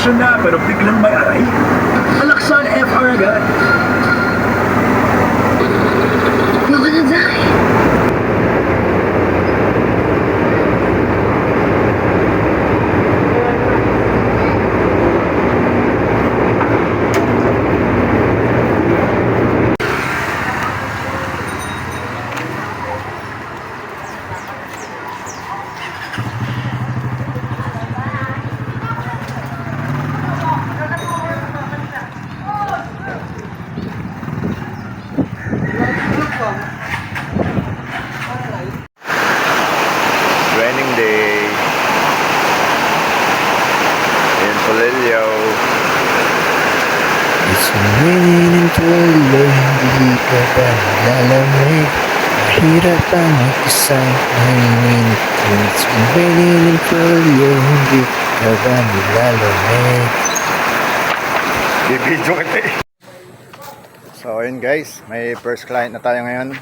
Desisyon na pero biglang may aray. Alaksan FR agad. You're gonna die. Raining day in Polillo. It's raining in Polillo, hindi ka ba nalalamig? Mahirap ang mag-isa, mahinig. It's raining in Polillo, hindi ka ba nalalamig? Bibidyo kita eh. So ayun guys, may first client na tayo ngayon.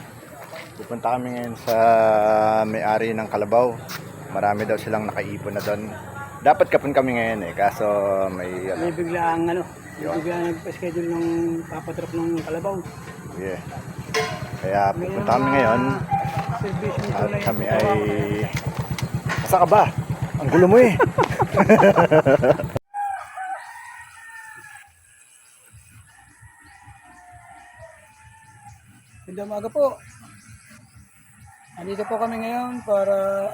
Pupunta kami ngayon sa may-ari ng Kalabaw. Marami daw silang nakaipon na doon. Dapat kapon kami ngayon eh, kaso may May biglang biglang nag-schedule ng papatrap ng Kalabaw. yeah. Kaya pupunta kami ngayon at kami ay... Asa ka ba? Ang gulo mo eh. Ganda umaga po. Andito po kami ngayon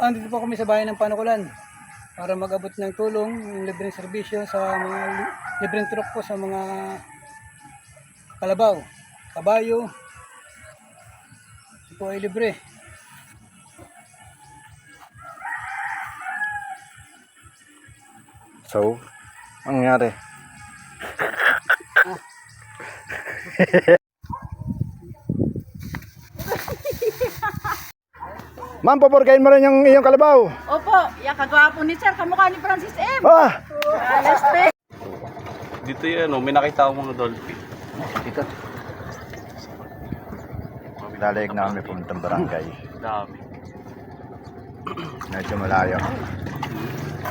andito po kami sa bayan ng Panukulan para mag-abot ng tulong, ng libreng serbisyo sa mga libreng truck po sa mga kalabaw, kabayo. Ito po ay libre. So, ang nangyari? Ma'am, paporkain mo rin yung iyong Kalabaw. Opo, yung kagwapo ni Sir, kamukha ni Francis M. Ah! Alas, Dito yan, may nakita ako mga dolphin. Dito. Lalayag na kami pumuntang barangay. Dami. Medyo malayo.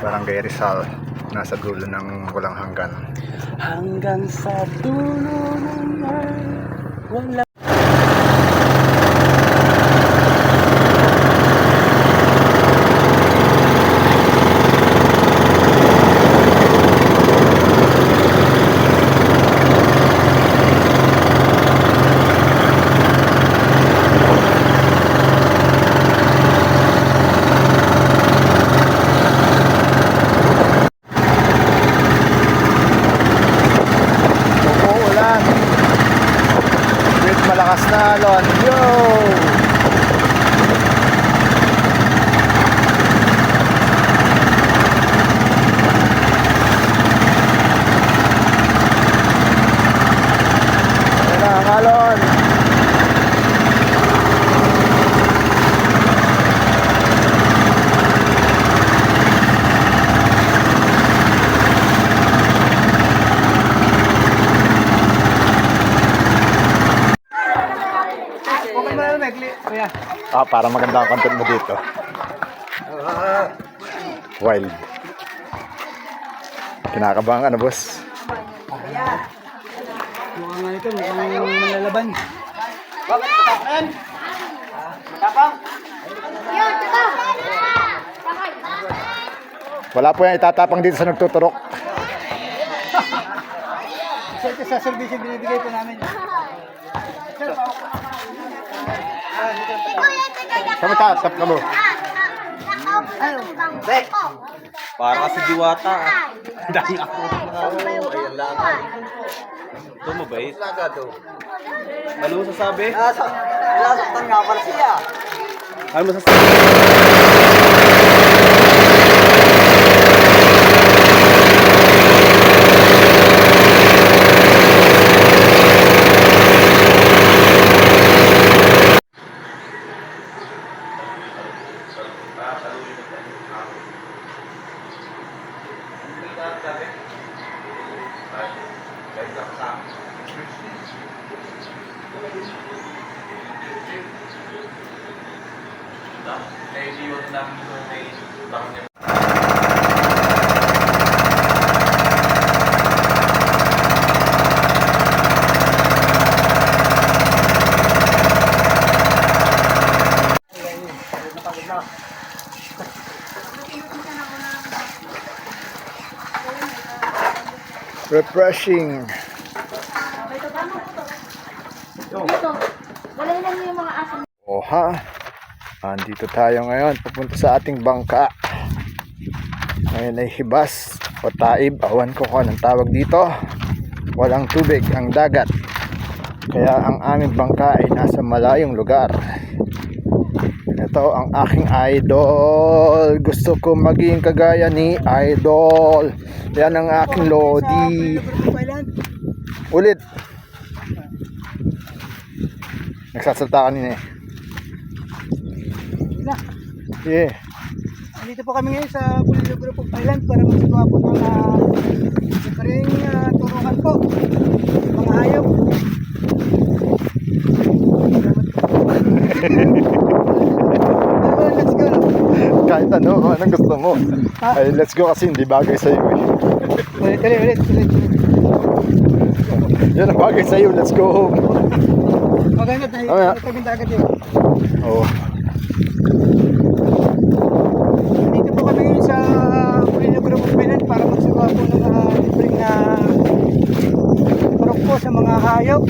Barangay Rizal. Nasa dulo ng walang hanggan. Hanggang sa dulo ng wala. Malakas na alon. Yo! Ayan na ang alon. Para maganda ang content mo dito. Wild. Kinakabahan ka na, boss. Mukhang nga ito, mukhang malalaban. Wala po yan itatapang dito sa nagtuturok. Ito sa servisyo binibigay po namin. Kami tatap ka mo. Para kasi diwata. Dami ako. Ayan lang. Ito mabait. Ano mo sasabi? Nasaktan nga pala siya. Ano mo sasabi? Refreshing. Wala lang yung mga aso. Oha. Andito tayo ngayon. Pupunta sa ating bangka. Ngayon ay hibas o taib. Awan ko kung anong tawag dito. Walang tubig ang dagat. Kaya ang aming bangka ay nasa malayong lugar. Ito ang aking idol. Gusto ko maging kagaya ni idol. Yan ang aking lodi. Ulit. Nagsasalta kanina eh. Yeah. Dito po kami ngayon sa Pulido Group of Island para magsagawa po ng libreng turukan po. Mga hayop. Let's go. Kahit ano, kung anong gusto mo. Ay, let's go kasi hindi bagay sa'yo eh. Ulit. Yan ang bagay sa'yo, let's go home. Maganda tayo. Mamaya. Tabing dagat yun. Oo. Dito po kami ngayon sa Pulido Group of Island para magsagawa po ng libreng turok po sa mga hayop.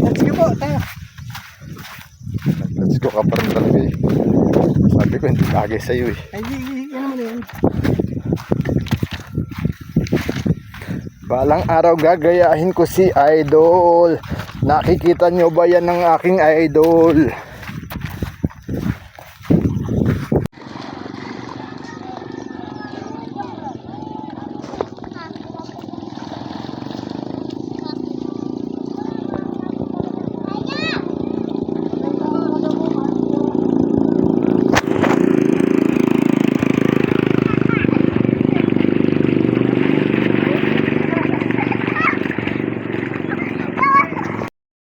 Let's go po tayo. Let's go ka pa rin talaga eh. Sabi ko hindi bagay sa'yo eh. Ay, yan naman yun. Balang araw gagayahin ko si idol. Nakikita nyo ba yan ng aking idol?